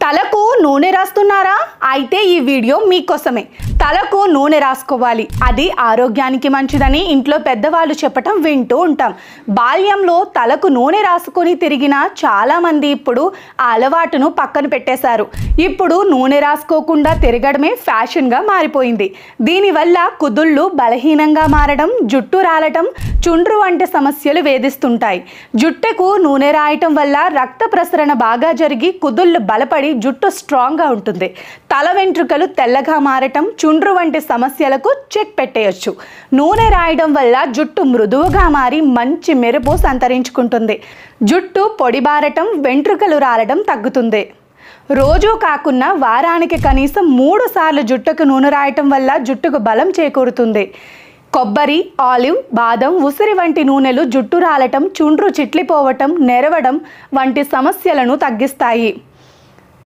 తలకు నూనె రాస్తున్నారా? అయితే ఈ వీడియో మీకోసమే. తలకు నూనె రాసుకోవాలి, అది ఆరోగ్యానికి మంచిదని ఇంట్లో పెద్దవాళ్ళు చెప్పటం వింటూ ఉంటాం. బాల్యంలో తలకు నూనె రాసుకొని తిరిగిన చాలామంది ఇప్పుడు ఆ అలవాటును పక్కన పెట్టేశారు. ఇప్పుడు నూనె రాసుకోకుండా తిరగడమే ఫ్యాషన్గా మారిపోయింది. దీనివల్ల కుదుళ్ళు బలహీనంగా మారడం, జుట్టు రాలటం, చుండ్రు వంటి సమస్యలు వేధిస్తుంటాయి. జుట్టుకు నూనె రాయటం వల్ల రక్త ప్రసరణ బాగా జరిగి కుదుళ్ళు బలపడి జుట్టు స్ట్రాంగ్గా ఉంటుంది. తల వెంట్రుకలు తెల్లగా మారటం, చుండ్రు వంటి సమస్యలకు చెక్ పెట్టేయచ్చు. నూనె రాయడం వల్ల జుట్టు మృదువుగా మారి మంచి మెరుపు సంతరించుకుంటుంది. జుట్టు పొడిబారటం, వెంట్రుకలు రాలడం తగ్గుతుంది. రోజు కాకున్నా వారానికి కనీసం 3 సార్లు జుట్టుకు నూనె రాయటం వల్ల జుట్టుకు బలం చేకూరుతుంది. కొబ్బరి, ఆలివ్, బాదం, ఉసిరి వంటి నూనెలు జుట్టు రాలటం, చుండ్రు చిట్లిపోవటం, నెరవడం వంటి సమస్యలను తగ్గిస్తాయి.